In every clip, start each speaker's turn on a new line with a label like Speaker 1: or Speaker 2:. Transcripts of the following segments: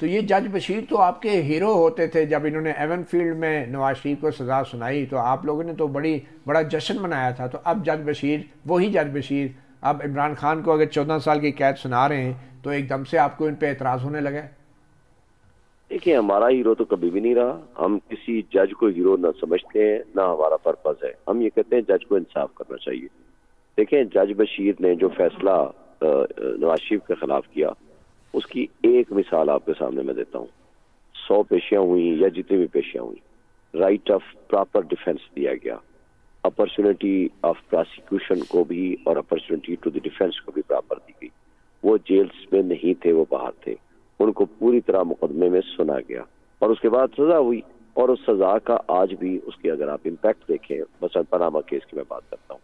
Speaker 1: تو یہ جج بشیر تو آپ کے ہیرو ہوتے تھے. جب انہوں نے ایون فیلڈ میں نواز شریف کو سزا سنائی تو آپ لوگوں نے تو بڑا جشن منایا تھا. تو اب جج بشیر, وہی جج بشیر اب عمران خان کو اگر 14 سال کی قید سنا رہے ہیں تو ایک دم سے آپ کو ان پہ اعتراض ہونے لگا ہے.
Speaker 2: دیکھیں ہمارا ہیرو تو کبھی بھی نہیں رہا. ہم کسی جج کو ہیرو نہ سمجھتے ہیں, نہ ہمارا پرپز ہے. ہم یہ کہتے ہیں جج کو انصاف کرنا چاہیے. دیکھیں جج بشیر نے جو فیصلہ نواز شریف کے خلاف کیا, اس کی ایک مثال آپ کے سامنے میں دیتا ہوں. 100 پیشیاں ہوئیں یا جتنی بھی پیشیاں ہوئیں, رائٹ آف پراپر ڈیفینس دیا گیا. اپرچونٹی آف پراسیکیوشن کو بھی اور اپرچونٹی ٹو دی ڈیفینس کو بھی پراپر دی گئی. وہ جیلز میں نہیں تھے, وہ باہر تھے. ان کو پوری طرح مقدمے میں سنا گیا اور اس کے بعد سزا ہوئی. اور اس سزا کا آج بھی اس کی اگر آپ امپیکٹ دیکھیں, مثلا پاناما کیس کی میں بات کرتا ہوں,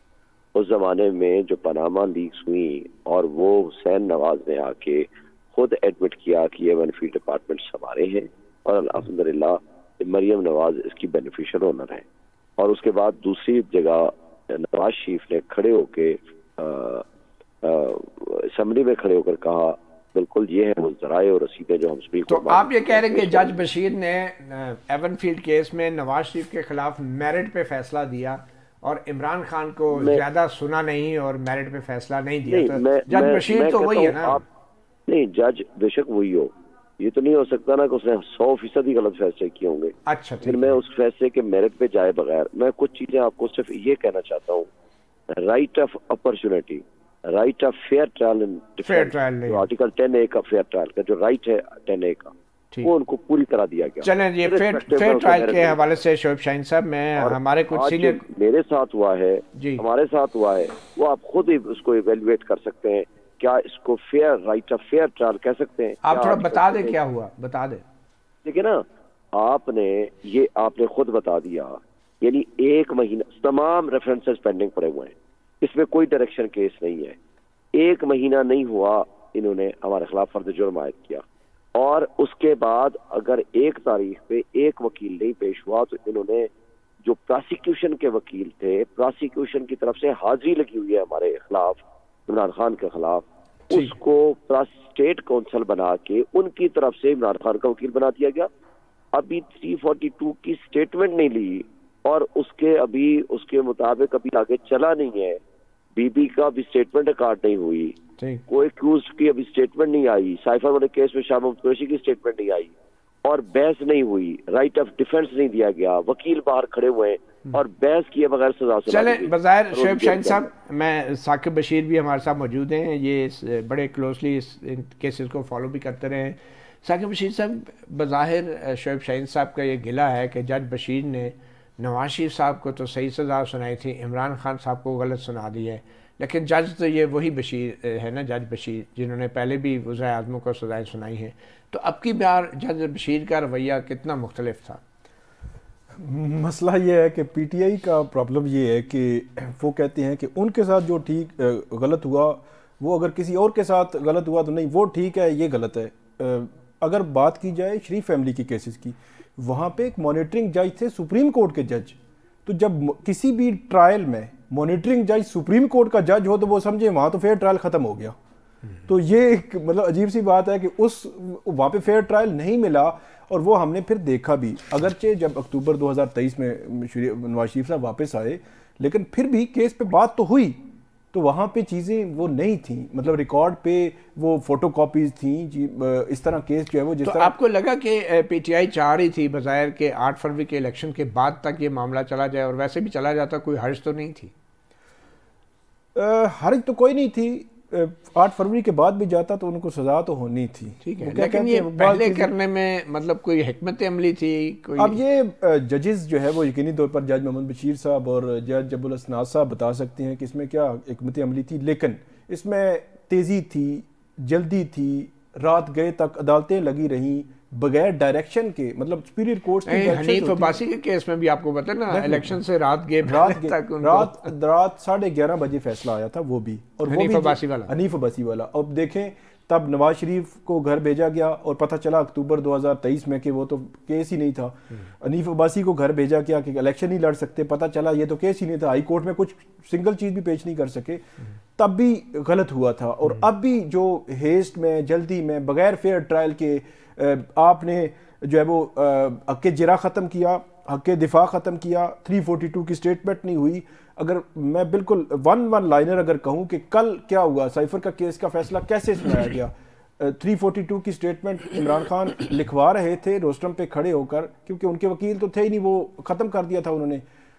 Speaker 2: اس زمانے میں جو پاناما لیکس ہوئیں اور وہ حسین نواز نے آ کے خود ایڈمٹ کیا کہ یہ بینیفٹ ڈپارٹمنٹس ہمارے ہیں اور الحمدللہ مریم نواز اس کی بینیفیشل اونر ہے. اور اس کے بعد دوسری جگہ نواز شریف نے کھڑے ہو کے اسمبلی میں کھڑے ہو کر کہا بالکل یہ ہے وہ ذرائع اور رسیدیں جو ہم سپریم
Speaker 1: تو آپ یہ کہہ رہے ہیں کہ جج بشیر نے ایون فیلڈ کیس میں نواز شریف کے خلاف میرٹ پہ فیصلہ دیا اور عمران خان کو زیادہ سنا نہیں اور میرٹ پہ فیصلہ نہیں دیا. جج بشیر تو وہی ہے نا.
Speaker 2: نہیں, جج بے شک وہی ہو, یہ تو نہیں ہو سکتا نا کہ اس نے 100% ہی غلط فیصلے کیے ہوں گے.
Speaker 1: اچھا
Speaker 2: پھر میں اس فیصلے کے میرٹ پہ جائے بغیر میں کچھ چیزیں آپ کو صرف یہ کہنا چاہتا ہوں. Right of opportunity, right of fair trial, جو آرٹیکل 10A کا فیئر ٹرائل کا جو رائٹ ہے 10A کا, وہ ان کو پوری طرح دیا گیا.
Speaker 1: چلیں یہ فیئر ٹرائل کے حوالے سے شعیب شاہین صاحب, میں ہمارے کچھ سینئر
Speaker 2: میرے ساتھ ہوا ہے, ہمارے ساتھ ہوا ہے, وہ آپ خود ہی اس کو ایویلویٹ کر سکتے ہیں. کیا اس کو fair right of fair trial کہہ سکتے ہیں؟
Speaker 1: آپ تھوڑا بتا دیں کیا ہوا, بتا دیں.
Speaker 2: دیکھیں نا, آپ نے خود بتا دیا, یعنی 1 مہینہ تمام ریفرنسز پینڈنگ پڑے ہوئے ہیں, اس میں کوئی ڈائریکشن کیس نہیں ہے. 1 مہینہ نہیں ہوا انہوں نے ہمارے خلاف فرد جرم عائد کیا, اور اس کے بعد اگر 1 تاریخ پہ 1 وکیل نہیں پیش ہوا تو انہوں نے جو پراسیکیوشن کے وکیل تھے, پراسیکیوشن کی طرف سے حاضری لگی ہوئی ہے ہمارے خلاف, عمران خان کے خلاف, اس کو اسٹیٹ کونسل بنا کے ان کی طرف سے عمران خان کا وکیل بنا دیا گیا. ابھی 342 کی سٹیٹمنٹ نہیں لی اور اس کے مطابق ابھی آگے چلا نہیں ہے. بی بی کا بھی سٹیٹمنٹ ریکارڈ نہیں ہوئی, کوئی ایکیوزڈ کی ابھی سٹیٹمنٹ نہیں آئی, سائفر والے کیس میں شاہ محمود قریشی کی سٹیٹمنٹ نہیں آئی, اور بحث نہیں ہوئی, رائٹ آف ڈیفینس نہیں دیا گیا, وکیل باہر کھڑے ہوئے ہیں اور بحث کیے بغیر سزا سنا.
Speaker 1: چلیں بظاہر شعیب شاہین صاحب, میں ثاقب بشیر بھی ہمارے ساتھ موجود ہیں, یہ بڑے کلوزلی اس کیسز کو فالو بھی کرتے رہے ہیں. ثاقب بشیر صاحب, بظاہر شعیب شاہین صاحب کا یہ گلہ ہے کہ جج بشیر نے نواز شریف صاحب کو تو صحیح سزا سنائی تھی, عمران خان صاحب کو غلط سنا دی ہے, لیکن جج تو یہ وہی بشیر ہے نا, جج بشیر جنہوں نے پہلے بھی وزرائے اعظموں کو سزائیں سنائی ہیں. تو اب کی بار جج بشیر کا رویہ کتنا مختلف تھا؟
Speaker 3: مسئلہ یہ ہے کہ پی ٹی آئی کا پرابلم یہ ہے کہ وہ کہتے ہیں کہ ان کے ساتھ جو ٹھیک غلط ہوا, وہ اگر کسی اور کے ساتھ غلط ہوا تو نہیں وہ ٹھیک ہے, یہ غلط ہے. اگر بات کی جائے شریف فیملی کی کیسز کی, وہاں پہ ایک مانیٹرنگ جج تھے سپریم کورٹ کے جج, تو جب کسی بھی ٹرائل میں مانیٹرنگ جج سپریم کورٹ کا جج ہو تو وہ سمجھے وہاں تو فیئر ٹرائل ختم ہو گیا. تو یہ ایک مطلب عجیب سی بات ہے کہ وہاں پہ فیئر ٹرائل نہیں ملا, اور وہ ہم نے پھر دیکھا بھی. اگرچہ جب اکتوبر 2023 میں نواز شریف صاحب واپس آئے, لیکن پھر بھی کیس پہ بات تو ہوئی, تو وہاں پہ چیزیں وہ نہیں تھیں, مطلب ریکارڈ پہ وہ فوٹو کاپیز تھیں جی, اس طرح کیس جو ہے وہ جس طرح.
Speaker 1: تو آپ کو لگا کہ پی ٹی آئی چاہ رہی تھی بظاہر کہ 8 فروری کے الیکشن کے بعد تک یہ معاملہ چلا جائے, اور ویسے بھی چلا جاتا, کوئی حرج تو نہیں تھی؟
Speaker 3: حرج تو کوئی نہیں تھی, 8 فروری کے بعد بھی جاتا تو ان کو سزا تو ہونی تھی.
Speaker 1: ٹھیک ہے, لیکن یہ پہلے کرنے میں مطلب کوئی حکمت عملی تھی کوئی؟
Speaker 3: اب یہ ججز جو ہے وہ یقینی طور پر جج محمد بشیر صاحب اور جج ابو الاسناد صاحب بتا سکتے ہیں کہ اس میں کیا حکمت عملی تھی, لیکن اس میں تیزی تھی, جلدی تھی, رات گئے تک عدالتیں لگی رہیں بغیر ڈائریکشن کے, مطلب سپیریئر کورٹس کی.
Speaker 1: حنیف عباسی کے کیس میں بھی آپ کو پتہ نا, الیکشن سے رات
Speaker 3: رات 11:30 بجے فیصلہ آیا تھا, وہ بھی, اور حنیف عباسی والا. اب دیکھیں تب نواز شریف کو گھر بھیجا گیا اور پتہ چلا اکتوبر 2023 میں کہ وہ تو کیس ہی نہیں تھا. حنیف عباسی کو گھر بھیجا گیا کہ الیکشن نہیں لڑ سکتے, پتہ چلا یہ تو کیس ہی نہیں تھا, ہائی کورٹ میں کچھ سنگل چیز بھی پیش نہیں کر سکے. تب بھی غلط ہوا تھا. اور اب بھی جو ہیسٹ میں, جلدی میں, بغیر فیئر ٹرائل کے آپ نے جو ہے وہ حق جرا ختم کیا, حق دفاع ختم کیا, 342 کی سٹیٹمنٹ نہیں ہوئی. اگر میں بالکل ون لائنر اگر کہوں کہ کل کیا ہوا, سائفر کا کیس کا فیصلہ کیسے سنایا گیا, 342 کی سٹیٹمنٹ عمران خان لکھوا رہے تھے روسٹرم پہ کھڑے ہو کر, کیونکہ ان کے وکیل تو تھے ہی نہیں, وہ ختم کر دیا تھا انہوں نے.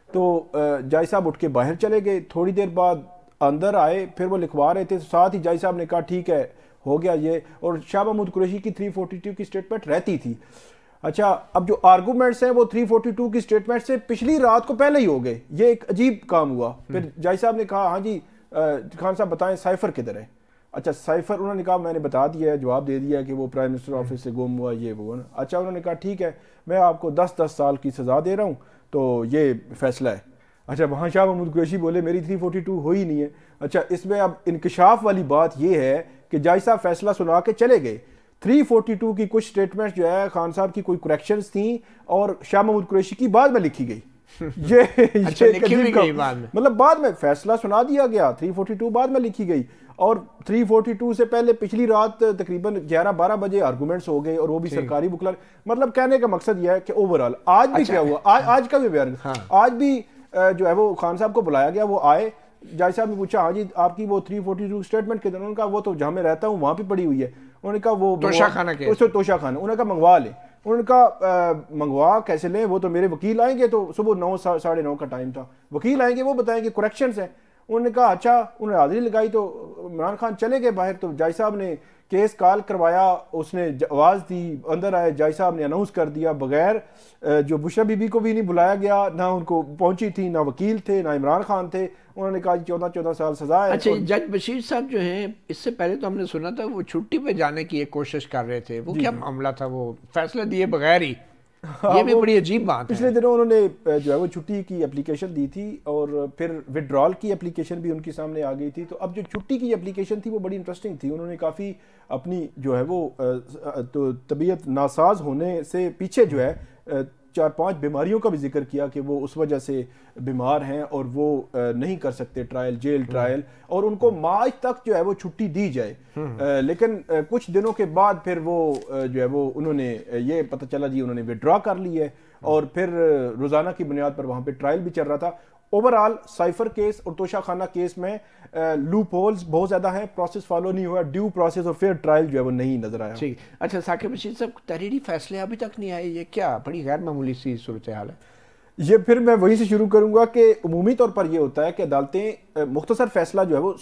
Speaker 3: تو جائی صاحب اٹھ کے باہر چلے گئے, تھوڑی دیر بعد اندر آئے, پھر وہ لکھوا رہے تھے, ساتھ ہی جائی صاحب نے کہا ٹھیک ہے ہو گیا یہ. اور شاہ محمود قریشی کی 342 کی سٹیٹمنٹ رہتی تھی. اچھا, اب جو آرگومنٹس ہیں وہ 342 کی سٹیٹمنٹ سے پچھلی رات کو پہلے ہی ہو گئے. یہ ایک عجیب کام ہوا. پھر جائی صاحب نے کہا ہاں جی خان صاحب بتائیں سائفر کدھر ہے. اچھا سائفر, انہوں نے کہا میں نے بتا دیا ہے, جواب دے دیا ہے کہ وہ پرائم منسٹر آفس سے گم ہوا یہ وہ. اچھا انہوں نے کہا ٹھیک ہے میں آپ کو 10 سال کی سزا دے رہا ہوں, تو یہ فیصلہ ہے. اچھا وہاں شاہ محمود قریشی بولے میری 342 ہوئی نہیں ہے. اچھا اس میں اب انکشاف والی بات یہ ہے کہ جائی صاحب فیصلہ سنا کے چلے گئے. 342 کی کچھ سٹیٹمنٹ جو ہے خان صاحب کی کوئی کریکشنز تھیں اور شاہ محمود قریشی کی بعد میں لکھی گئی. مطلب بعد میں فیصلہ سنا دیا گیا, 342 بعد میں لکھی گئی. اور 342 سے پہلے پچھلی رات تقریباً 11-12 بجے آرگومنٹس ہو گئے, اور وہ بھی سرکاری بکلا. مطلب کہنے کا مقصد یہ ہے کہ اوورآل آج بھی کیا ہوا, آج کا بھی بیان, آج بھی جو ہے وہ خان صاحب کو بلایا گیا, وہ آئے. جائی صاحب نے پوچھا ہاں جی آپ کی وہ 342 سٹیٹمنٹ کے دنوں کا, وہ تو جہاں میں رہتا ہوں وہاں پہ پڑی ہوئی ہے. انہوں نے کہا وہ توشہ خانہ, انہوں نے کہا منگوا لیں. انہوں نے کہا منگوا کیسے لیں, وہ تو میرے وکیل آئیں گے. تو صبح 9-9:30 کا ٹائم تھا, وکیل آئیں گے وہ بتائیں گے کریکشنز ہیں. انہوں نے کہا اچھا, انہوں نے حاضری لگائی تو عمران خان چلے گئے باہر. تو جائی صاحب نے کیس کال کروایا, اس نے آواز دی, اندر آئے. جائی صاحب نے اناؤنس کر دیا بغیر جو بشرا بی بی کو بھی نہیں بلایا گیا, نہ ان کو پہنچی تھی, نہ وکیل تھے, نہ عمران خان تھے. انہوں نے کہا 14 سال سزا ہے.
Speaker 1: اچھا جج بشیر صاحب جو ہیں, اس سے پہلے تو ہم نے سنا تھا وہ چھٹی پہ جانے کی ایک کوشش کر رہے تھے, وہ کیا معاملہ تھا, وہ فیصلہ دیے بغیر ہی, یہ بھی بڑی عجیب بات ہے.
Speaker 3: پچھلے دنوں انہوں نے جو ہے وہ چھٹی کی اپلیکیشن دی تھی, اور پھر وڈرال کی اپلیکیشن بھی ان کے سامنے آ گئی تھی. تو اب جو چھٹی کی اپلیکیشن تھی وہ بڑی انٹرسٹنگ تھی. انہوں نے کافی اپنی جو ہے وہ طبیعت ناساز ہونے سے پیچھے جو ہے 4-5 بیماریوں کا بھی ذکر کیا کہ وہ اس وجہ سے بیمار ہیں اور وہ نہیں کر سکتے ٹرائل, جیل ٹرائل, اور ان کو مارچ تک جو ہے وہ چھٹی دی جائے. لیکن کچھ دنوں کے بعد پھر وہ جو ہے وہ انہوں نے یہ پتہ چلا جی انہوں نے وڈرا کر لی ہے, اور پھر روزانہ کی بنیاد پر وہاں پہ ٹرائل بھی چل رہا تھا. اوورآل سائفر کیس اور توشہ خانہ کیس میں لوپ ہولز بہت زیادہ ہیں, پروسیس فالو نہیں ہوا, ڈیو پروسیس اور فیئر ٹرائل جو ہے وہ نہیں نظر آیا.
Speaker 1: ٹھیک. اچھا ثاقب بشیر صاحب, تحریری فیصلے ابھی تک نہیں آئے, یہ کیا بڑی غیر معمولی سی صورتحال ہے؟
Speaker 3: یہ پھر میں وہیں سے شروع کروں گا کہ عمومی طور پر یہ ہوتا ہے کہ عدالتیں مختصر فیصلہ جو ہے وہ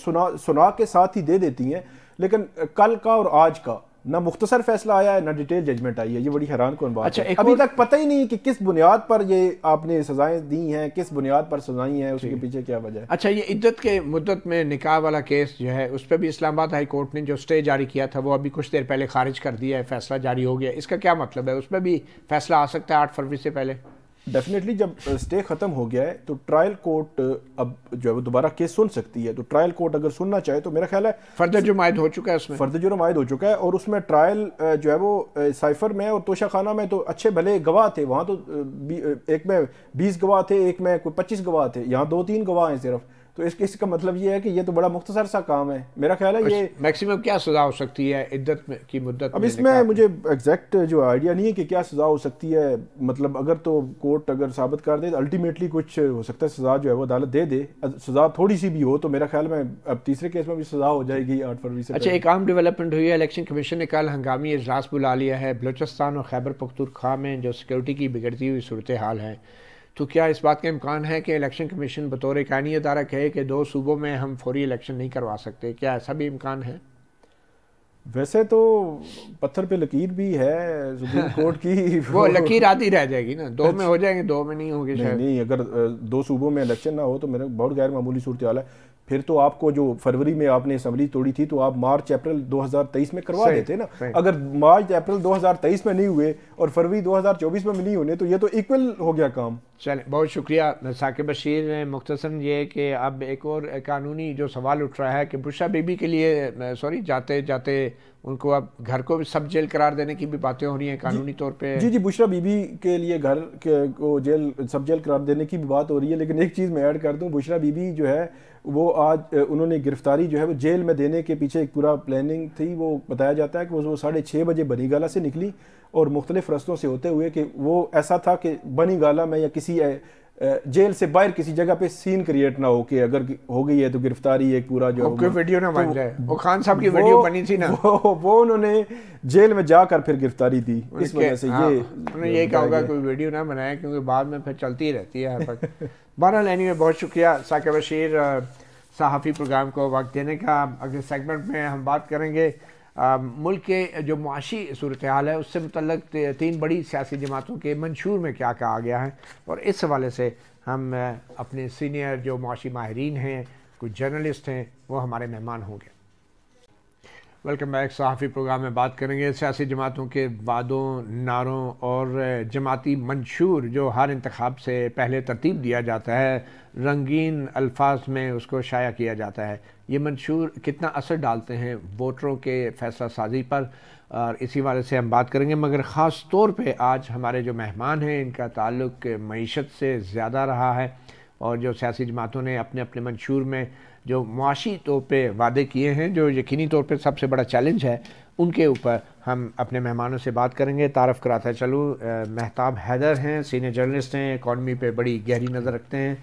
Speaker 3: سنا کے ساتھ ہی دے دیتی ہیں, لیکن کل کا اور آج کا نہ مختصر فیصلہ آیا ہے نہ ڈیٹیل ججمنٹ آئی ہے. یہ بڑی حیران کن بات ہے. ابھی تک پتہ ہی نہیں کہ کس بنیاد پر یہ آپ نے سزائیں دی ہیں, کس بنیاد پر سزائیں ہیں, اس کے پیچھے کیا وجہ ہے.
Speaker 1: اچھا یہ عدت کے مدت میں نکاح والا کیس جو ہے, اس پہ بھی اسلام آباد ہائی کورٹ نے جو اسٹے جاری کیا تھا وہ ابھی کچھ دیر پہلے خارج کر دیا ہے, فیصلہ جاری ہو گیا. اس کا کیا مطلب ہے, اس پہ بھی فیصلہ آ سکتا ہے 8 فروری سے پہلے؟
Speaker 3: ڈیفینیٹلی جب اسٹے ختم ہو گیا ہے تو ٹرائل کورٹ اب جو ہے وہ دوبارہ کیس سن سکتی ہے. تو ٹرائل کورٹ اگر سننا چاہے تو میرا خیال ہے
Speaker 1: فرد جرم عائد ہو چکا ہے, اس میں فرد
Speaker 3: جرم عائد ہو چکا ہے, اور اس میں ٹرائل جو ہے وہ سائفر میں اور توشہ خانہ میں تو اچھے بھلے گواہ تھے. وہاں تو ایک میں 20 گواہ تھے, ایک میں کوئی 25 گواہ تھے, یہاں 2-3 گواہ ہیں صرف. تو اس کا مطلب یہ ہے کہ یہ تو بڑا مختصر سا کام ہے. میرا خیال ہے یہ
Speaker 1: میکسیمم کیا سزا ہو سکتی ہے عدت کی مدت؟
Speaker 3: اب اس میں مجھے ایگزیکٹ جو آئیڈیا نہیں ہے کہ کیا سزا ہو سکتی ہے. مطلب اگر تو کورٹ اگر ثابت کر دے تو الٹیمیٹلی کچھ ہو سکتا ہے سزا جو ہے وہ عدالت دے دے. سزا تھوڑی سی بھی ہو تو میرا خیال میں اب تیسرے کیس میں بھی سزا ہو جائے گی 8 فروری سے.
Speaker 1: اچھا ایک عام ڈیولپمنٹ ہوئی ہے, الیکشن کمیشن نے کل ہنگامی اجلاس بلا لیا ہے. بلوچستان اور خیبر پختونخوا میں جو سیکورٹی کی بگڑتی ہوئی صورتحال ہے, تو کیا اس بات کا امکان ہے کہ الیکشن کمیشن بطور ایک آئینی ادارہ کہے کہ 2 صوبوں میں ہم فوری الیکشن نہیں کروا سکتے؟ کیا ایسا بھی امکان ہے؟
Speaker 3: ویسے تو پتھر پہ لکیر بھی ہے سپریم کورٹ کی,
Speaker 1: وہ لکیر آتی رہ جائے گی نا, 2 میں ہو جائیں گے, 2 میں نہیں ہوں گے شاید.
Speaker 3: نہیں, اگر 2 صوبوں میں الیکشن نہ ہو تو میرے بہت غیر معمولی صورتحال ہے. پھر تو آپ کو جو فروری میں آپ نے اسمبلی توڑی تھی تو آپ مارچ اپریل 2023 میں کروا دیتے نا. اگر مارچ اپریل 2023 میں نہیں ہوئے اور فروری 2024 میں نہیں ہونے تو یہ تو ایکول ہو گیا کام.
Speaker 1: چلیں بہت شکریہ ثاقب بشیر. مختصراً یہ کہ اب ایک اور قانونی جو سوال اٹھ رہا ہے کہ بشرا بی بی کے لیے جاتے جاتے ان کو اب گھر کو بھی سب جیل قرار دینے کی بھی باتیں ہو رہی ہیں قانونی طور پہ.
Speaker 3: جی بشرا بی بی کے لیے گھر کو جیل سب جیل قرار دینے کی بھی بات ہو رہی ہے. لیکن ایک چیز میں ایڈ کر دوں, بشرا بی بی جو ہے وہ آج انہوں نے گرفتاری جو ہے وہ جیل میں دینے کے پیچھے ایک پورا پلاننگ تھی. وہ بتایا جاتا ہے کہ وہ 6:30 بجے بنی گالا سے نکلی اور مختلف رستوں سے ہوتے ہوئے کہ وہ ایسا تھا کہ بنی گالا میں یا کسی جیل سے باہر کسی جگہ پہ سین کریٹ نہ ہو کہ اگر ہو گئی ہے تو گرفتاری ایک پورا جو
Speaker 1: کوئی ویڈیو نہ بن جائے. وہ خان صاحب کی ویڈیو بنی تھی نا,
Speaker 3: وہ انہوں نے جیل میں جا کر پھر گرفتاری دی. اس وجہ سے
Speaker 1: یہ کہا ہوگا کوئی ویڈیو نہ بنائے کیونکہ بعد میں پھر چلتی رہتی ہے ہر وقت. بہرحال اینی بہت شکریہ ثاقب بشیر صحافی پروگرام کو وقت دینے کا. اگلے سیگمنٹ میں ہم بات کریں گے ملک کے جو معاشی صورتحال ہے اس سے متعلق 3 بڑی سیاسی جماعتوں کے منشور میں کیا کہا گیا ہے, اور اس حوالے سے ہم اپنے سینئر جو معاشی ماہرین ہیں, کچھ جرنلسٹ ہیں, وہ ہمارے مہمان ہوں گے. Welcome back. صحافی پروگرام میں بات کریں گے سیاسی جماعتوں کے وعدوں, نعروں اور جماعتی منشور جو ہر انتخاب سے پہلے ترتیب دیا جاتا ہے, رنگین الفاظ میں اس کو شائع کیا جاتا ہے. یہ منشور کتنا اثر ڈالتے ہیں ووٹروں کے فیصلہ سازی پر, اور اسی والے سے ہم بات کریں گے. مگر خاص طور پہ آج ہمارے جو مہمان ہیں ان کا تعلق معیشت سے زیادہ رہا ہے, اور جو سیاسی جماعتوں نے اپنے اپنے منشور میں جو معاشی طور پہ وعدے کیے ہیں جو یقینی طور پہ سب سے بڑا چیلنج ہے, ان کے اوپر ہم اپنے مہمانوں سے بات کریں گے. تعارف کراتا چلوں, مہتاب حیدر ہیں, سینئر جرنلسٹ ہیں, اکانومی پہ بڑی گہری نظر رکھتے ہیں,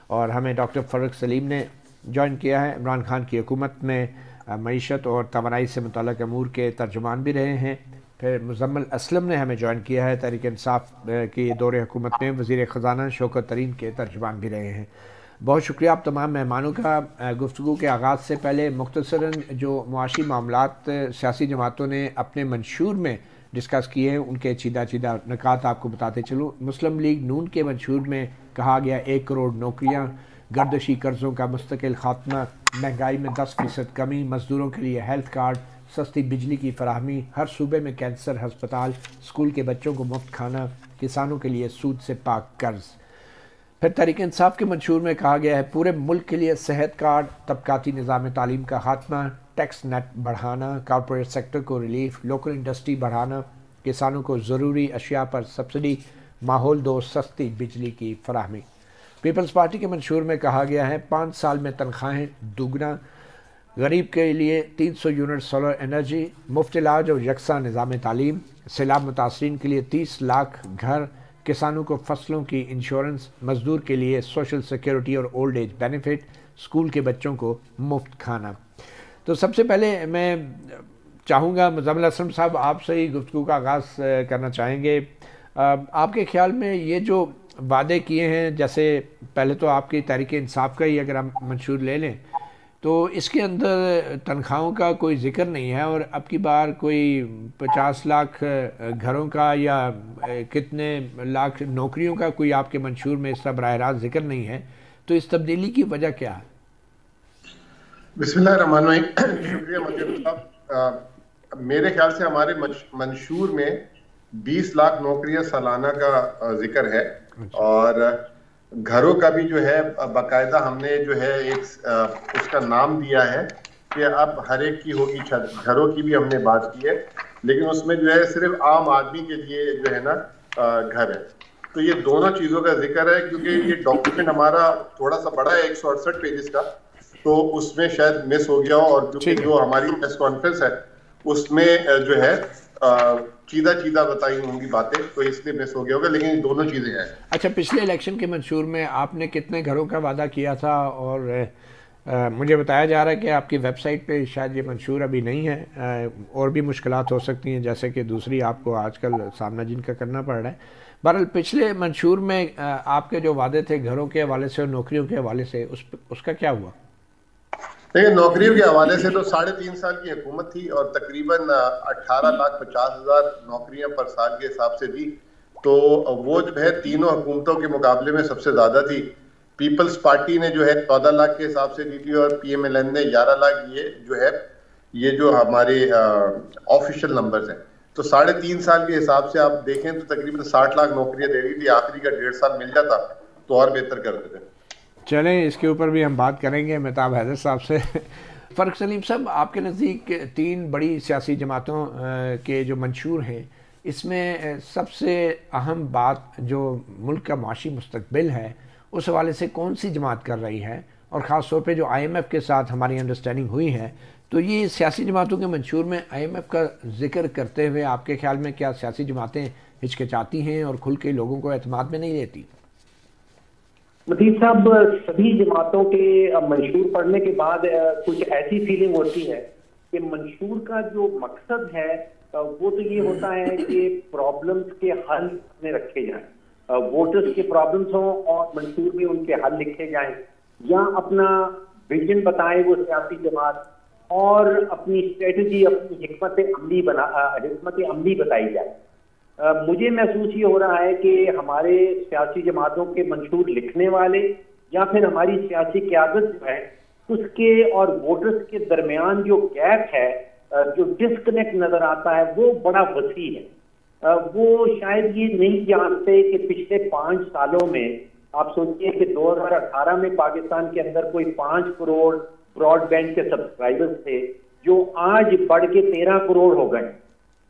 Speaker 1: اور ہمیں ڈاکٹر فرق سلیم نے جوائن کیا ہے, عمران خان کی حکومت میں معیشت اور توانائی سے متعلق امور کے ترجمان بھی رہے ہیں. پھر مزمل اسلم نے ہمیں جوائن کیا ہے, تحریک انصاف کی دور حکومت میں وزیر خزانہ شوکت ترین کے ترجمان بھی رہے ہیں. بہت شکریہ آپ تمام مہمانوں کا. گفتگو کے آغاز سے پہلے مختصراً جو معاشی معاملات سیاسی جماعتوں نے اپنے منشور میں ڈسکس کیے ہیں ان کے چیدہ نکات آپ کو بتاتے چلوں. مسلم لیگ نون کے منشور میں کہا گیا 1 کروڑ نوکریاں, گردشی قرضوں کا مستقل خاتمہ, مہنگائی میں 10% کمی, مزدوروں کے لیے ہیلتھ کارڈ, سستی بجلی کی فراہمی, ہر صوبے میں کینسر ہسپتال, اسکول کے بچوں کو مفت کھانا, کسانوں کے لیے سود سے پاک قرض. پھر تحریک انصاف کے منشور میں کہا گیا ہے پورے ملک کے لیے صحت کارڈ, طبقاتی نظام تعلیم کا خاتمہ, ٹیکس نیٹ بڑھانا, کارپوریٹ سیکٹر کو ریلیف, لوکل انڈسٹری بڑھانا, کسانوں کو ضروری اشیاء پر سبسڈی, ماحول دوست سستی بجلی کی فراہمی. پیپلز پارٹی کے منشور میں کہا گیا ہے 5 سال میں تنخواہیں دوگنا, غریب کے لیے 300 یونٹ سولر انرجی, مفت علاج اور یکساں نظام تعلیم, سیلاب متاثرین کے لیے 30 لاکھ گھر, کسانوں کو فصلوں کی انشورنس, مزدور کے لیے سوشل سیکیورٹی اور اولڈ ایج بینیفٹ, اسکول کے بچوں کو مفت کھانا. تو سب سے پہلے میں چاہوں گا مزمل اسلم صاحب آپ سے ہی گفتگو کا آغاز کرنا چاہیں گے. آپ کے خیال میں یہ جو وعدے کیے ہیں, جیسے پہلے تو آپ کی تحریک انصاف کا ہی اگر ہم منشور لے لیں تو اس کے اندر تنخواہوں کا کوئی ذکر نہیں ہے, اور اب کی بار کوئی 50 لاکھ گھروں کا یا کتنے لاکھ نوکریوں کا کوئی آپ کے منشور میں اس طرح براہ راست ذکر نہیں ہے. تو اس تبدیلی کی وجہ کیا ہے؟
Speaker 4: بسم اللہ الرحمن الرحیم. شکریہ مجید صاحب. میرے خیال سے ہمارے منشور میں 20 لاکھ نوکریاں سالانہ کا ذکر ہے, اور گھروں کا بھی جو ہے باقاعدہ ہم نے جو ہے ایک اس کا نام دیا ہے کہ اب ہر ایک کی ہوگی چھت. گھروں کی بھی ہم نے بات کی ہے, لیکن اس میں جو ہے صرف عام آدمی کے لیے جو ہے نا گھر ہے. تو یہ دونوں چیزوں کا ذکر ہے, کیونکہ یہ ڈاکومنٹ ہمارا تھوڑا سا بڑا ہے 168 پیجز کا, تو اس میں شاید مس ہو گیا ہو, اور کیونکہ جو ہماری پریس کانفرنس ہے اس میں جو ہے چیدہ بتائی ہوں گی باتیں, تو اس لیے مس ہو گیا ہوگا, لیکن دونوں چیزیں ہیں.
Speaker 1: اچھا, پچھلے الیکشن کے منشور میں آپ نے کتنے گھروں کا وعدہ کیا تھا؟ اور مجھے بتایا جا رہا ہے کہ آپ کی ویب سائٹ پہ شاید یہ منشور ابھی نہیں ہے, اور بھی مشکلات ہو سکتی ہیں جیسے کہ دوسری آپ کو آج کل سامنا جن کا کرنا پڑ رہا ہے. بہرحال پچھلے منشور میں آپ کے جو وعدے تھے گھروں کے حوالے سے اور نوکریوں کے حوالے سے, اس کا کیا ہوا؟
Speaker 4: دیکھیں, نوکریوں کے حوالے سے تو 3.5 سال کی حکومت تھی اور تقریباً 18,50,000 نوکریاں پر سال کے حساب سے دی, تو وہ جو ہے تینوں حکومتوں کے مقابلے میں سب سے زیادہ تھی. پیپلز پارٹی نے جو ہے 14 لاکھ کے حساب سے دی تھی, اور پی ایم ایل این نے 11 لاکھ. یہ جو ہے یہ جو ہمارے آفیشیل نمبرز ہیں. تو 3.5 سال کے حساب سے آپ دیکھیں تو تقریباً 60 لاکھ نوکریاں دے رہی تھی. آخری کا 1.5 سال مل جاتا تو اور بہتر کر دیتے.
Speaker 1: چلیں اس کے اوپر بھی ہم بات کریں گے مہتاب حیدر صاحب سے. فرق سلیم صاحب، آپ کے نزدیک 3 بڑی سیاسی جماعتوں کے جو منشور ہیں، اس میں سب سے اہم بات جو ملک کا معاشی مستقبل ہے اس حوالے سے کون سی جماعت کر رہی ہے؟ اور خاص طور پہ جو آئی ایم ایف کے ساتھ ہماری انڈرسٹینڈنگ ہوئی ہے، تو یہ سیاسی جماعتوں کے منشور میں آئی ایم ایف کا ذکر کرتے ہوئے آپ کے خیال میں کیا سیاسی جماعتیں ہچکچاتی ہیں اور کھل کے لوگوں کو اعتماد میں نہیں دیتی؟
Speaker 5: مدیر صاحب، سبھی جماعتوں کے منشور پڑھنے کے بعد کچھ ایسی فیلنگ ہوتی ہے کہ منشور کا جو مقصد ہے وہ تو یہ ہوتا ہے کہ پرابلمز کے حل میں رکھے جائیں، ووٹرز کے پرابلمز ہوں اور منشور میں ان کے حل لکھے جائیں، یا اپنا ویژن بتائے وہ سیاسی جماعت اور اپنی اسٹریٹجی، اپنی حکمت عملی بتائی جائے. مجھے محسوس یہ ہو رہا ہے کہ ہمارے سیاسی جماعتوں کے منشور لکھنے والے یا پھر ہماری سیاسی قیادت جو ہے اس کے اور ووٹرز کے درمیان جو گیپ ہے، جو ڈسکنیکٹ نظر آتا ہے، وہ بڑا وسیع ہے. وہ شاید یہ نہیں جانتے کہ پچھلے 5 سالوں میں آپ سوچیے کہ 2018 میں پاکستان کے اندر کوئی 5 کروڑ براڈ بینڈ کے سبسکرائبرز تھے جو آج بڑھ کے 13 کروڑ ہو گئے.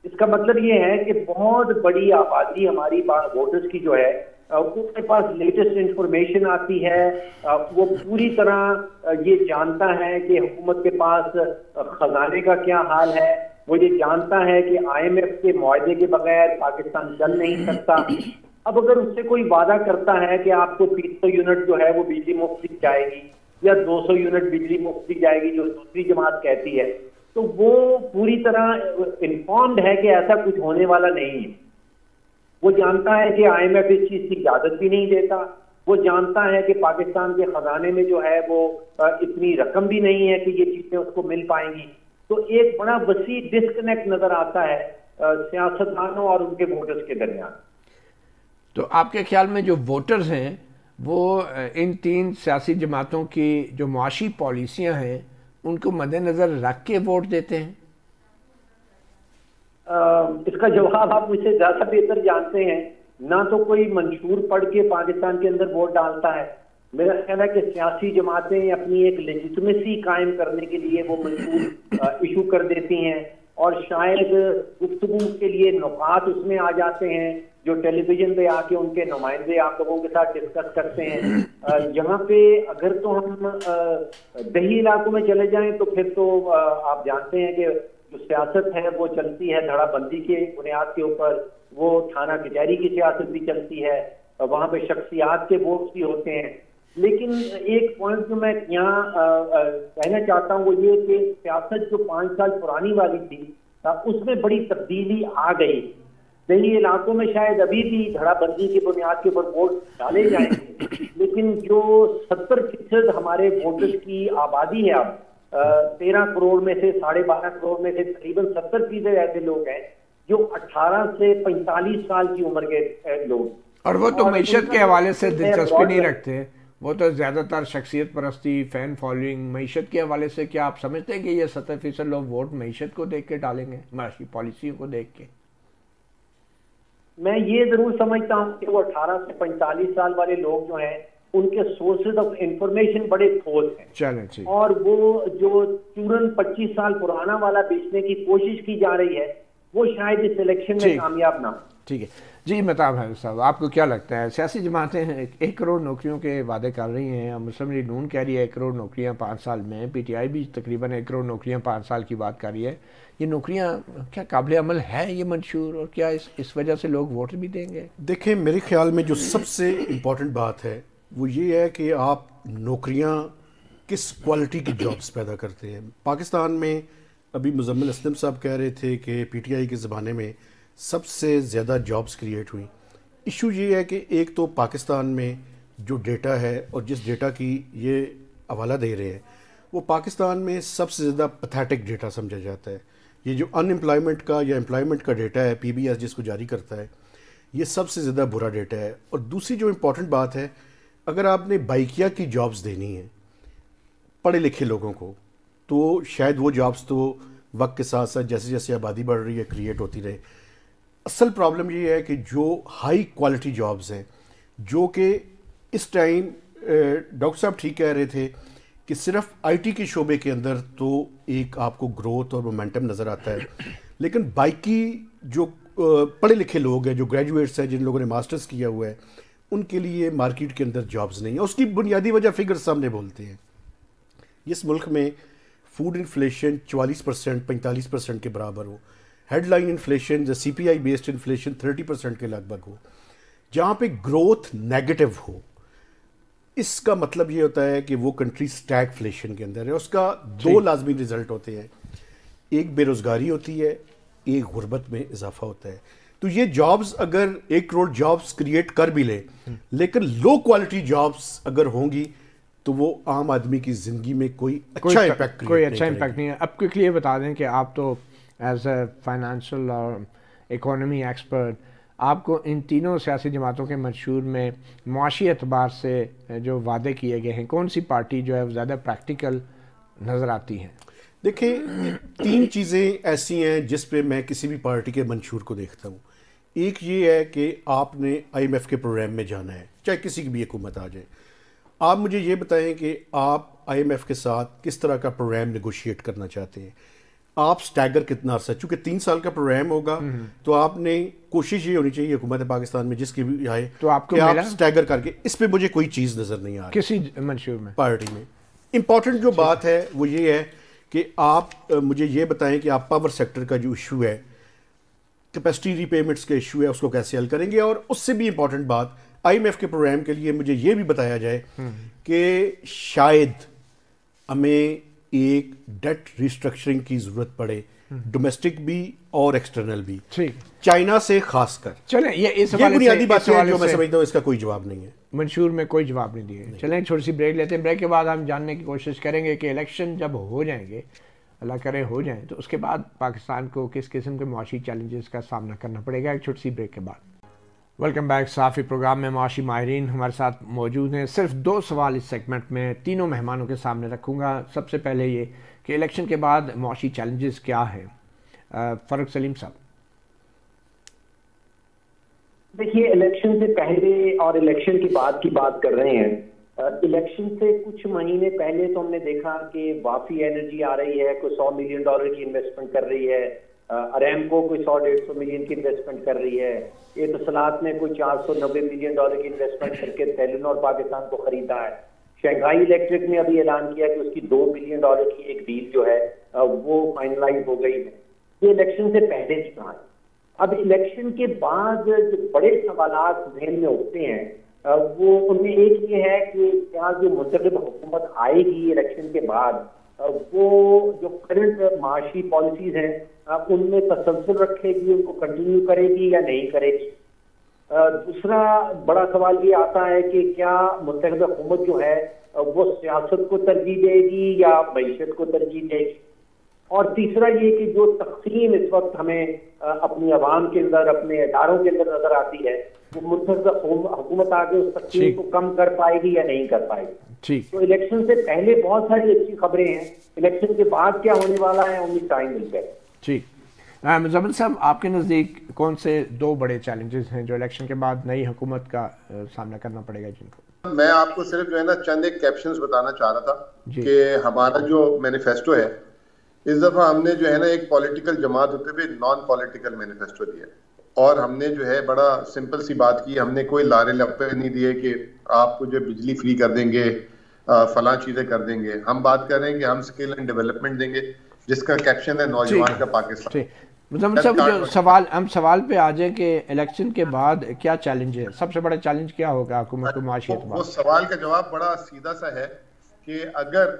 Speaker 5: اس کا مطلب یہ ہے کہ بہت بڑی آبادی ہماری ووٹرز کی جو ہے اس کے پاس لیٹسٹ انفارمیشن آتی ہے، وہ پوری طرح یہ جانتا ہے کہ حکومت کے پاس خزانے کا کیا حال ہے، وہ یہ جانتا ہے کہ آئی ایم ایف کے معاہدے کے بغیر پاکستان چل نہیں سکتا. اب اگر اس سے کوئی وعدہ کرتا ہے کہ آپ کو 300 یونٹ جو ہے وہ بجلی مفت دی جائے گی یا 200 یونٹ بجلی مفت دی جائے گی جو دوسری جماعت کہتی ہے، تو وہ پوری طرح انفارمڈ ہے کہ ایسا کچھ ہونے والا نہیں ہے. وہ جانتا ہے کہ آئی ایم ایف اس چیز کی اجازت بھی نہیں دیتا، وہ جانتا ہے کہ پاکستان کے خزانے میں جو ہے وہ اتنی رقم بھی نہیں ہے کہ یہ چیزیں اس کو مل پائیں گی. تو ایک بڑا وسیع ڈسکنیکٹ نظر آتا ہے سیاستدانوں اور ان کے ووٹرز کے درمیان.
Speaker 1: تو آپ کے خیال میں جو ووٹرز ہیں وہ ان 3 سیاسی جماعتوں کی جو معاشی پالیسیاں ہیں ان کو مد نظر رکھ کے ووٹ دیتے ہیں؟
Speaker 5: اس کا جواب آپ مجھ سے زیادہ بہتر جانتے ہیں. نہ تو کوئی منشور پڑھ کے پاکستان کے اندر ووٹ ڈالتا ہے. میرا خیال ہے کہ سیاسی جماعتیں اپنی ایک لیجیٹمیسی قائم کرنے کے لیے وہ منشور ایشو کر دیتی ہیں اور شاید گفتگو کے لیے نکات اس میں آ جاتے ہیں جو ٹیلی ویژن پہ آ کے ان کے نمائندے آپ لوگوں کے ساتھ ڈسکس کرتے ہیں. یہاں پہ اگر تو ہم دیہی علاقوں میں چلے جائیں تو پھر تو آپ جانتے ہیں کہ جو سیاست ہے وہ چلتی ہے دھڑا بندی کے بنیاد کے اوپر، وہ تھانہ کچہری کی سیاست بھی چلتی ہے، وہاں پہ شخصیات کے ووٹس بھی ہوتے ہیں. لیکن ایک پوائنٹ جو میں یہاں کہنا چاہتا ہوں وہ یہ کہ سیاست جو 5 سال پرانی والی تھی اس میں بڑی تبدیلی آ گئی. دیہی علاقوں میں شاید ابھی بھی دھڑا بندی کی بنیاد کے اوپر ووٹ ڈالے جائیں گے، لیکن جو 70% ہمارے ووٹرز کی آبادی ہے اب 13 کروڑ میں سے 12.5 کروڑ میں سے تقریباً 70% ایسے لوگ ہیں جو 18 سے 45 سال کی عمر کے لوگ، اور
Speaker 1: وہ تو معیشت کے حوالے سے دلچسپی نہیں رکھتے، وہ تو زیادہ تر شخصیت پرستی، فین فالوئنگ، معیشت کے حوالے سے. کیا آپ سمجھتے ہیں کہ یہ 70% لوگ ووٹ معیشت کو دیکھ کے ڈالیں گے، معاشی پالیسیوں کو دیکھ کے؟
Speaker 5: میں یہ ضرور سمجھتا ہوں کہ وہ 18 سے 45 سال والے لوگ جو ہیں ان کے سورسز آف انفارمیشن بڑے ٹھوس ہیں، اور وہ جو چورن 25 سال پرانا والا بیچنے کی کوشش کی جا رہی ہے وہ شاید اس الیکشن میں کامیاب نہ ہو.
Speaker 1: ٹھیک ہے جی. مہتاب حیدر صاحب، آپ کو کیا لگتا ہے سیاسی جماعتیں 1 کروڑ نوکریوں کے وعدے کر رہی ہیں، مسلم لیگ نون کہہ رہی ہے 1 کروڑ نوکریاں 5 سال میں، پی ٹی آئی بھی تقریباً 1 کروڑ نوکریاں 5 سال کی بات کر رہی ہے. یہ نوکریاں کیا قابل عمل ہے یہ منشور، اور کیا اس وجہ سے لوگ ووٹ بھی دیں گے؟
Speaker 3: دیکھیں، میرے خیال میں جو سب سے امپورٹنٹ بات ہے وہ یہ ہے کہ آپ نوکریاں کس کوالٹی کی جابز پیدا کرتے ہیں. پاکستان میں ابھی مزمل اسلم صاحب کہہ رہے تھے کہ پی ٹی آئی کے زمانے میں سب سے زیادہ جابز کریٹ ہوئیں. ایشو یہ ہے کہ ایک تو پاکستان میں جو ڈیٹا ہے اور جس ڈیٹا کی یہ حوالہ دے رہے ہیں وہ پاکستان میں سب سے زیادہ پیتھیٹک ڈیٹا سمجھا جاتا ہے. یہ جو ان امپلائمنٹ کا یا امپلائمنٹ کا ڈیٹا ہے پی بی ایس جس کو جاری کرتا ہے، یہ سب سے زیادہ برا ڈیٹا ہے. اور دوسری جو امپورٹنٹ بات ہے، اگر آپ نے بائیکیا کی جابز دینی ہیں پڑھے لکھے لوگوں کو تو شاید وہ جابز تو وقت کے ساتھ ساتھ جیسے جیسے آبادی بڑھ رہی ہے کریٹ ہوتی رہے. اصل پرابلم یہ ہے کہ جو ہائی کوالٹی جابز ہیں جو کہ اس ٹائم ڈاکٹر صاحب ٹھیک کہہ رہے تھے کہ صرف آئی ٹی کے شعبے کے اندر تو ایک آپ کو گروتھ اور مومنٹم نظر آتا ہے، لیکن باقی جو پڑھے لکھے لوگ ہیں، جو گریجویٹس ہیں، جن لوگوں نے ماسٹرز کیا ہوا ہے، ان کے لیے مارکیٹ کے اندر جابز نہیں ہیں. اس کی بنیادی وجہ فگر سامنے بولتے ہیں. اس ملک میں فوڈ انفلیشن 44% 45% کے برابر ہو، ہیڈ لائن انفلیشن جو سی پی آئی بیسڈ انفلیشن 30% کے لگ بھگ ہو، جہاں پہ گروتھ نیگیٹو ہو. اس کا مطلب یہ ہوتا ہے کہ وہ کنٹری سٹیگ فلیشن کے اندر ہے. اس کا دو لازمی رزلٹ ہوتے ہیں، ایک بے روزگاری ہوتی ہے، ایک غربت میں اضافہ ہوتا ہے. تو یہ جابز اگر 1 کروڑ جابز کریٹ کر بھی لے، لیکن لو کوالٹی جابز اگر ہوں گی تو وہ عام آدمی کی زندگی میں کوئی اچھا امپیکٹ
Speaker 1: نہیں ہے. اب کوئکلی یہ بتا دیں کہ آپ تو ایز اے فائنانشل اور اکانومی ایکسپرٹ، آپ کو ان تینوں سیاسی جماعتوں کے منشور میں معاشی اعتبار سے جو وعدے کیے گئے ہیں، کون سی پارٹی جو ہے وہ زیادہ پریکٹیکل نظر آتی ہیں؟
Speaker 3: دیکھیں 3 چیزیں ایسی ہیں جس پہ میں کسی بھی پارٹی کے منشور کو دیکھتا ہوں. ایک یہ ہے کہ آپ نے آئی ایم ایف کے پروگرام میں جانا ہے، چاہے کسی کی بھی حکومت آ جائے. آپ مجھے یہ بتائیں کہ آپ آئی ایم ایف کے ساتھ کس طرح کا پروگرام نیگوشیٹ کرنا چاہتے ہیں. آپ سٹیگر کتنا عرصہ، چونکہ 3 سال کا پروگرام ہوگا تو آپ نے کوشش یہ ہونی چاہیے حکومت پاکستان میں جس کی بھی آئے
Speaker 1: تو آپ کو
Speaker 3: سٹیگر کر کے. اس پہ مجھے کوئی چیز نظر نہیں آ رہی
Speaker 1: کسی منشور میں
Speaker 3: پارٹی میں. امپورٹنٹ جو بات ہے وہ یہ ہے کہ آپ مجھے یہ بتائیں کہ آپ پاور سیکٹر کا جو ایشو ہے، کیپیسٹی ری پیمنٹس کا ایشو ہے، اس کو کیسے حل کریں گے. اور اس سے بھی امپورٹنٹ بات آئی ایم ایف کے پروگرام کے لیے مجھے یہ بھی بتایا جائے کہ شاید ہمیں ایک ڈیٹ ریسٹرکچرنگ کی ضرورت پڑے، ڈومیسٹک بھی اور ایکسٹرنل بھی، چائنا سے خاص کر.
Speaker 1: چلیں یہ
Speaker 3: بنیادی بات ہے جو میں سمجھتا ہوں اس کا کوئی جواب نہیں ہے،
Speaker 1: منشور میں کوئی جواب نہیں دیے. چلیں چھوٹی سی بریک لیتے ہیں. بریک کے بعد ہم جاننے کی کوشش کریں گے کہ الیکشن جب ہو جائیں گے، اللہ کرے ہو جائیں، تو اس کے بعد پاکستان کو کس قسم کے معاشی چیلنجز کا سامنا کرنا پڑے گا. ایک چھوٹی سی بریک کے بعد. Welcome back. صحافی پروگرام میں معاشی ماہرین ہمارے ساتھ موجود ہیں. صرف 2 سوال اس سیگمنٹ میں تینوں مہمانوں کے سامنے رکھوں گا. سب سے پہلے یہ کہ الیکشن کے بعد معاشی چیلنجز کیا ہیں؟ فاروق سلیم صاحب.
Speaker 5: دیکھیے، الیکشن سے پہلے اور الیکشن کے بعد کی بات کر رہے ہیں. الیکشن سے کچھ مہینے پہلے تو ہم نے دیکھا کہ وافی انرجی آ رہی ہے، کوئی $100 ملین کی انویسٹمنٹ کر رہی ہے. ارامکو کوئی 100-150 ملین کی انویسٹمنٹ کر رہی ہے. اتصالات نے کوئی $490 ملین کی انویسٹمنٹ کر کے ٹیلینور پاکستان کو خریدا ہے. شنگھائی الیکٹرک نے ابھی اعلان کیا کہ اس کی $2 بلین کی ایک ڈیل جو ہے وہ فائنلائز ہو گئی ہے. یہ الیکشن سے پہلے کی کہانی. اب الیکشن کے بعد جو بڑے سوالات ذہن میں اٹھتے ہیں وہ ان میں ایک یہ ہے کہ کیا جو منتخب حکومت آئے گی الیکشن کے بعد وہ جو کرنٹ معاشی پالیسیز ہیں ان میں تسلسل رکھے گی، ان کو کنٹینیو کرے گی یا نہیں کرے گی. دوسرا بڑا سوال یہ آتا ہے کہ کیا منتخب حکومت جو ہے وہ سیاست کو ترجیح دے گی یا معیشت کو ترجیح دے گی. اور تیسرا یہ کہ جو تقسیم اس وقت ہمیں اپنی عوام کے اندر، اپنے اداروں کے اندر نظر آتی ہے، وہ منتخب حکومت آگے اس تقسیم کو کم کر پائے گی یا نہیں کر پائے گی. تو الیکشن سے پہلے بہت ساری اچھی خبریں ہیں، الیکشن کے بعد کیا ہونے والا ہے انہیں ٹائم مل جائے.
Speaker 1: ٹھیک. مزمل صاحب، آپ کے نزدیک کون سے 2 بڑے چیلنجز ہیں جو الیکشن کے بعد نئی حکومت کا سامنا کرنا پڑے گا جن کو؟
Speaker 4: میں آپ کو صرف جو ہے نا چند ایک کیپشنز بتانا چاہ رہا تھا کہ ہمارا جو مینیفیسٹو ہے اس دفعہ ہم نے جو ہے نا ایک پولیٹیکل جماعت ہوتے ہوئے نان پولیٹیکل مینیفیسٹو دیا، اور ہم نے جو ہے بڑا سمپل سی بات کی. ہم نے کوئی لارے لپے نہیں دیے کہ آپ کو جو بجلی فری کر دیں گے، فلاں چیزیں کر دیں گے. ہم بات کر رہے ہیں کہ ہم اسکل اینڈ ڈیولپمنٹ دیں گے جس کا کیپشن ہے نوجوان کا پاکستان.
Speaker 1: ہم سوال پہ آ جائیں کہ الیکشن کے بعد کیا چیلنج ہے، سب سے بڑا چیلنج کیا ہوگا حکومت کو معاشی اعتبار؟
Speaker 4: وہ سوال کا جواب بڑا سیدھا سا ہے کہ اگر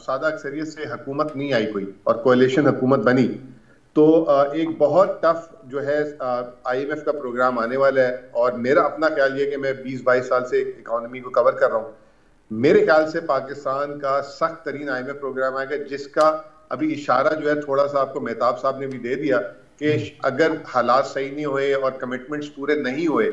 Speaker 4: سادہ اکثریت سے حکومت نہیں آئی کوئی اور کولیشن حکومت بنی تو ایک بہت ٹف جو ہے آئی ایم ایف کا پروگرام آنے والا ہے. اور میرا اپنا خیال یہ کہ میں 20-22 سال سے اکانومی کو کور کر رہا ہوں، میرے خیال سے پاکستان کا سخت ترین آئی ایم ایف پروگرام آئے گا، جس کا ابھی اشارہ جو ہے تھوڑا سا آپ کو مہتاب صاحب نے بھی دے دیا کہ اگر حالات صحیح نہیں ہوئے اور کمٹمنٹس پورے نہیں ہوئے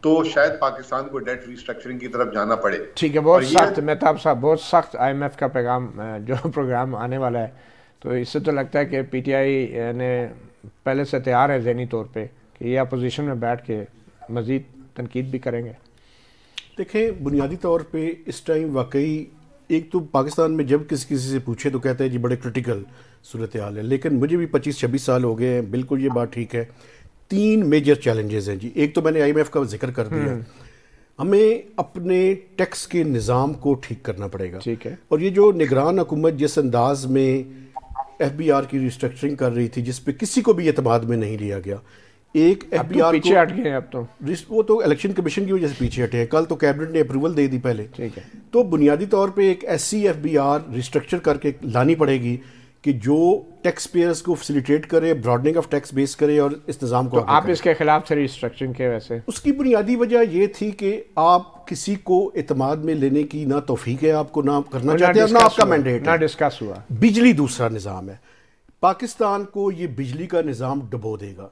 Speaker 4: تو شاید پاکستان کو ڈیٹ ریسٹرکچرنگ کی طرف جانا پڑے.
Speaker 1: ٹھیک ہے، بہت سخت مہتاب صاحب، بہت سخت آئی ایم ایف کا پیغام جو پروگرام آنے والا ہے. تو اس سے تو لگتا ہے کہ پی ٹی آئی نے پہلے سے تیار ہے ذہنی طور پہ کہ یہ اپوزیشن میں بیٹھ کے مزید تنقید بھی کریں گے.
Speaker 3: دیکھیں بنیادی طور پہ اس ٹائم واقعی ایک تو پاکستان میں جب کسی سے پوچھے تو کہتے ہیں جی بڑے کرٹیکل صورتحال ہے، لیکن مجھے بھی 25-26 سال ہو گئے ہیں، بالکل یہ بات ٹھیک ہے. 3 میجر چیلنجز ہیں جی. ایک تو میں نے آئی ایم ایف کا ذکر کر دیا، ہمیں اپنے ٹیکس کے نظام کو ٹھیک کرنا پڑے گا.
Speaker 1: ٹھیک ہے.
Speaker 3: اور یہ جو نگران حکومت جس انداز میں ایف بی آر کی ریسٹرکچرنگ کر رہی تھی جس پہ کسی کو بھی اعتماد میں نہیں لیا گیا، ایک ایف بی آر
Speaker 1: پیچھے ہٹ گئے اب تو
Speaker 3: وہ تو الیکشن کمیشن کی وجہ سے پیچھے ہٹے ہیں. کل تو کیبنٹ نے اپروول دے دی پہلے.
Speaker 1: ٹھیک ہے. تو
Speaker 3: بنیادی طور پہ ایک ایسی ایف بی آر ریسٹرکچر کر کے لانی پڑے گی کہ جو ٹیکس پیئرز کو فیسیلیٹیٹ کرے، براڈنگ آف ٹیکس بیس کرے اور اس نظام کو.
Speaker 1: آپ اس کے خلاف تھے ریسٹرکچرنگ کے؟ ویسے اس
Speaker 3: کی بنیادی وجہ یہ تھی کہ آپ کسی کو اعتماد میں لینے کی نہ توفیق ہے آپ کو، نہ کرنا چاہتے ہیں، نہ آپ کا مینڈیٹ،
Speaker 1: نہ ڈسکس ہوا.
Speaker 3: بجلی دوسرا نظام ہے، پاکستان کو یہ بجلی کا نظام ڈبو دے گا،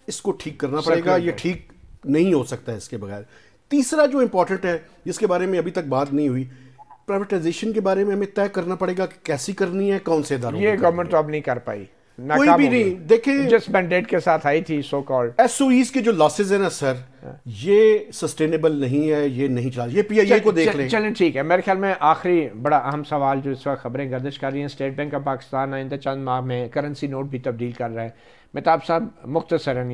Speaker 3: اس کو ٹھیک کرنا پڑے گا، یہ ٹھیک نہیں ہو سکتا ہے اس کے بغیر. تیسرا جو امپورٹنٹ ہے جس کے بارے میں ابھی تک بات نہیں ہوئی، پرائیویٹائزیشن کے بارے میں ہمیں طے کرنا پڑے گا کہ کیسی کرنی ہے، کون سے اداروں.
Speaker 1: یہ گورنمنٹ تو اب نہیں کر پائی،
Speaker 3: کوئی بھی نہیں. دیکھیں
Speaker 1: جس مینڈیٹ کے ساتھ آئی تھی so called
Speaker 3: S O as کے جو لاسز ہیں نا سر، یہ سسٹینیبل نہیں ہے، یہ نہیں چلا. یہ پی آئی اے کو دیکھ لیں.
Speaker 1: چلیں ٹھیک ہے. میرے خیال میں آخری بڑا اہم سوال جو اس وقت خبریں گردش کر رہی ہیں، اسٹیٹ بینک آف پاکستان آئندہ چند ماہ میں کرنسی نوٹ بھی تبدیل کر رہا ہے. مہتاب صاحب مختصراً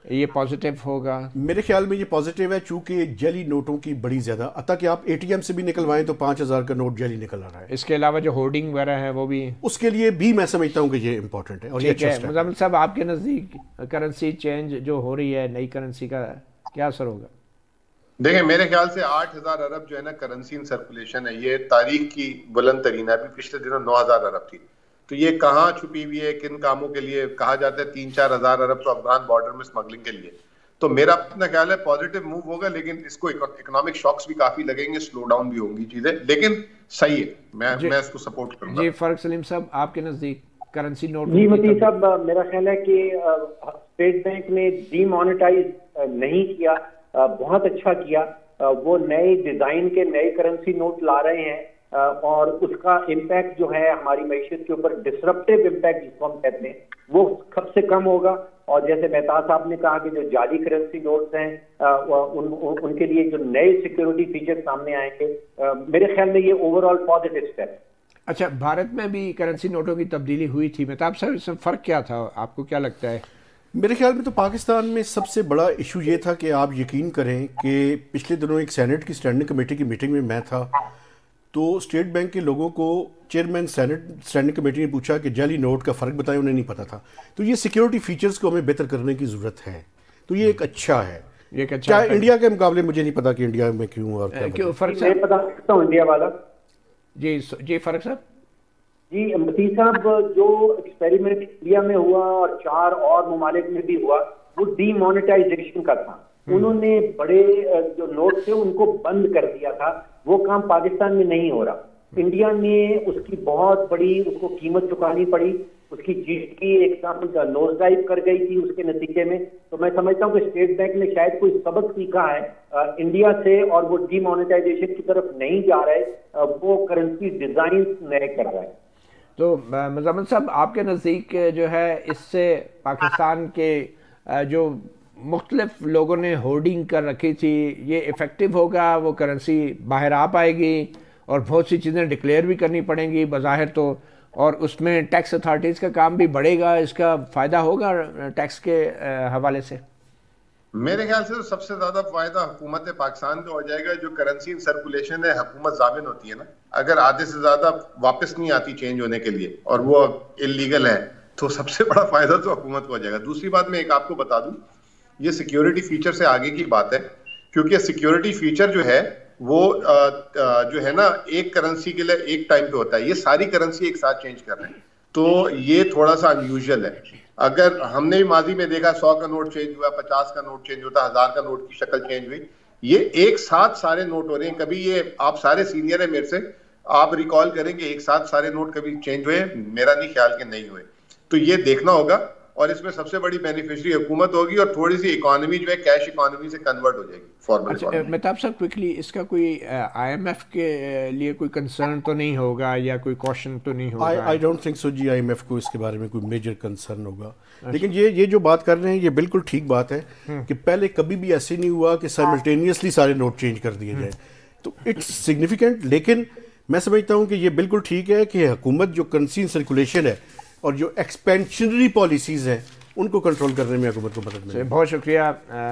Speaker 1: یہ پازیٹیو ہوگا؟ میرے
Speaker 3: خیال میں یہ پازیٹیو ہے، چونکہ جعلی نوٹوں کی بڑی زیادہ، حتیٰ کہ آپ اے ٹی ایم سے بھی نکلوائیں تو 5000 کا نوٹ جعلی نکل آ رہا ہے.
Speaker 1: اس کے علاوہ جو ہورڈنگ وغیرہ ہے وہ بھی، اس
Speaker 3: کے لیے بھی میں سمجھتا ہوں کہ یہ امپورٹنٹ ہے. اور یہ اچھا ہے.
Speaker 1: مزمل صاحب آپ کے نزدیک کرنسی چینج جو ہو رہی ہے نئی کرنسی کا کیا اثر ہوگا؟
Speaker 4: دیکھیں میرے خیال سے 8000 ارب جو ہے نا کرنسی ان سرکولیشن ہے، یہ تاریخ کی بلند ترین ہے. ابھی پچھلے دنوں 9000 ارب تھی. تو یہ کہاں چھپی ہوئی ہے، کن کاموں کے لیے؟ کہا جاتا ہے 3-4 ہزار ارب تو افغان بارڈر میں اسمگلنگ کے لیے. تو میرا اپنا خیال ہے پازیٹیو موو ہوگا، لیکن اس کو اکنامک شاکس بھی کافی لگیں گے، سلو ڈاؤن بھی ہوں گی چیزیں، لیکن صحیح ہے. میں اس کو سپورٹ کروں گا.
Speaker 1: جی فاروق سلیم صاحب آپ کے نزدیک کرنسی نوٹ؟
Speaker 5: جی متی صاحب میرا خیال ہے کہ اسٹیٹ بینک نے ڈی مانیٹائز نہیں کیا، بہت اچھا کیا. وہ نئے ڈیزائن کے نئے کرنسی نوٹ لا رہے ہیں اور اس کا امپیکٹ جو ہے ہماری معیشت کے اوپر ڈسرپٹیو امپیکٹ جس کو ہم کہتے ہیں وہ سب سے کم ہوگا. اور جیسے مہتاب صاحب نے کہا کہ جو جعلی کرنسی نوٹس ہیں ان کے لیے جو نئے سیکیورٹی فیچر سامنے آئیں گے، میرے خیال میں یہ اوور آل پازیٹیو اسٹیپ.
Speaker 1: اچھا بھارت میں بھی کرنسی نوٹوں کی تبدیلی ہوئی تھی، مہتاب صاحب اس میں فرق کیا تھا؟ آپ کو کیا لگتا ہے؟
Speaker 3: میرے خیال میں تو پاکستان میں سب سے بڑا ایشو یہ تھا کہ آپ یقین کریں کہ پچھلے دنوں ایک سینٹ کی اسٹینڈنگ کمیٹی کی میٹنگ میں میں تھا، تو اسٹیٹ بینک کے لوگوں کو چیئرمین سینٹ اسٹینڈنگ کمیٹی نے پوچھا کہ جعلی نوٹ کا فرق بتائیں، انہیں نہیں پتا تھا. تو یہ سیکیورٹی فیچرز کو ہمیں بہتر کرنے کی ضرورت ہے. تو یہ ایک اچھا ہے. کیا انڈیا کے مقابلے مجھے نہیں پتا کہ انڈیا میں کیوں اور
Speaker 5: کیا فرق ہے، پتا سکتا ہوں انڈیا والا.
Speaker 1: جی فاروق صاحب.
Speaker 5: جی متی صاحب جو ایکسپیریمنٹ انڈیا میں ہوا اور 4 اور ممالک میں بھی ہوا وہ ڈی مانیٹائزیشن کا تھا. انہوں نے بڑے جو نوٹ تھے ان کو بند کر دیا تھا. وہ کام پاکستان میں نہیں ہو رہا. انڈیا نے اس کی بہت بڑی اس کو قیمت چکانی پڑی، اس کی جی ڈی پی ایک دم نوز ڈائیو کر گئی تھی اس کے نتیجے میں. تو میں سمجھتا ہوں کہ اسٹیٹ بینک نے شاید کوئی سبق سیکھا ہے انڈیا سے اور وہ ڈی مانیٹائزیشن کی طرف نہیں جا رہے، وہ کرنسی ڈیزائن نئے کر رہے ہیں.
Speaker 1: تو مزمل صاحب آپ کے نزدیک جو ہے اس سے پاکستان کے جو مختلف لوگوں نے ہورڈنگ کر رکھی تھی یہ افیکٹو ہوگا؟ وہ کرنسی باہر آ پائے گی اور بہت سی چیزیں ڈکلیئر بھی کرنی پڑیں گی بظاہر تو، اور اس میں ٹیکس اتھارٹیز کا کام بھی بڑھے گا، اس کا فائدہ ہوگا ٹیکس کے حوالے سے؟
Speaker 4: میرے خیال سے سب سے زیادہ فائدہ حکومت پاکستان کا ہو جائے گا. جو کرنسی ان سرکولیشن ہے حکومت ضامن ہوتی ہے نا، اگر آدھے سے زیادہ واپس نہیں آتی چینج ہونے کے لیے اور وہ انلیگل ہے تو سب سے بڑا فائدہ تو حکومت کو ہو جائے گا. دوسری بات میں ایک آپ کو بتا دوں، یہ سیکیورٹی فیچر سے آگے کی بات ہے، کیونکہ سیکیورٹی فیچر جو ہے وہ جو ہے نا ایک کرنسی کے لیے ایک ٹائم پہ ہوتا ہے، یہ ساری کرنسی ایک ساتھ چینج کر رہے ہیں. تو یہ تھوڑا سا انیوژل ہے. اگر ہم نے بھی ماضی میں دیکھا 100 کا نوٹ چینج ہوا، 50 کا نوٹ چینج ہوتا، 1000 کا نوٹ کی شکل چینج ہوئی، یہ ایک ساتھ سارے نوٹ ہو رہے ہیں. کبھی یہ آپ سارے سینئر ہیں میرے سے، آپ ریکال کریں گے ایک ساتھ سارے نوٹ کبھی چینج ہوئے؟ میرا نہیں خیال کہ نہیں ہوئے. تو یہ دیکھنا ہوگا. اور اس میں سب سے بڑی بینیفیشری حکومت ہوگی اور تھوڑی سی اکانومی جو ہے کیش اکانومی سے کنورٹ ہو جائے گی فارمل اکانومی.
Speaker 1: مہتاب صاحب کوئکلی اس کا کوئی آئی ایم ایف کے لیے کوئی کنسرن تو نہیں ہوگا یا کوئی کوشچن تو نہیں ہوگا؟
Speaker 3: آئی ڈونٹ تھنک سو جی آئی ایم ایف کو اس کے بارے میں کوئی میجر کنسرن ہوگا. لیکن یہ جو بات کر رہے ہیں یہ بالکل ٹھیک بات ہے کہ پہلے کبھی بھی ایسے نہیں ہوا کہ سائملٹینیسلی سارے نوٹ چینج کر دیے جائیں, تو اٹس سگنیفیکنٹ. لیکن میں سمجھتا ہوں کہ یہ بالکل ٹھیک ہے کہ حکومت جو کرنسی سرکولیشن ہے اور جو ایکسپینشنری پالیسیز ہیں ان کو کنٹرول کرنے میں حکومت کو مدد ملے.
Speaker 1: بہت شکریہ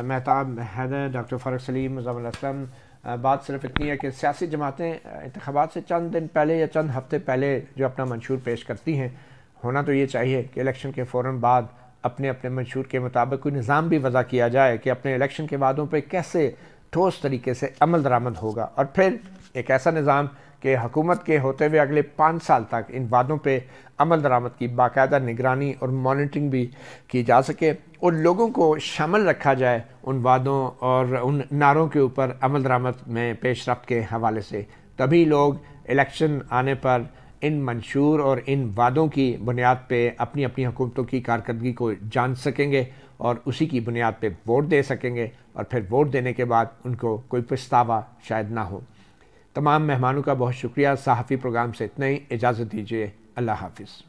Speaker 1: مہتاب حیدر, ڈاکٹر فاروق سلیم, مزمل اسلم. بات صرف اتنی ہے کہ سیاسی جماعتیں انتخابات سے چند دن پہلے یا چند ہفتے پہلے جو اپنا منشور پیش کرتی ہیں, ہونا تو یہ چاہیے کہ الیکشن کے فوراً بعد اپنے اپنے منشور کے مطابق کوئی نظام بھی وضع کیا جائے کہ اپنے الیکشن کے وعدوں پہ کیسے ٹھوس طریقے سے عمل درآمد ہوگا, اور پھر ایک ایسا نظام کہ حکومت کے ہوتے ہوئے اگلے 5 سال تک ان وعدوں پہ عمل درآمد کی باقاعدہ نگرانی اور مانیٹرنگ بھی کی جا سکے, اور لوگوں کو شامل رکھا جائے ان وعدوں اور ان نعروں کے اوپر عمل درآمد میں پیش رفت کے حوالے سے. تبھی لوگ الیکشن آنے پر ان منشور اور ان وعدوں کی بنیاد پہ اپنی اپنی حکومتوں کی کارکردگی کو جان سکیں گے اور اسی کی بنیاد پہ ووٹ دے سکیں گے, اور پھر ووٹ دینے کے بعد ان کو کوئی پچھتاوا شاید نہ ہو. تمام مہمانوں کا بہت شکریہ. صحافی پروگرام سے اتنا ہی, اجازت دیجیے. اللہ حافظ.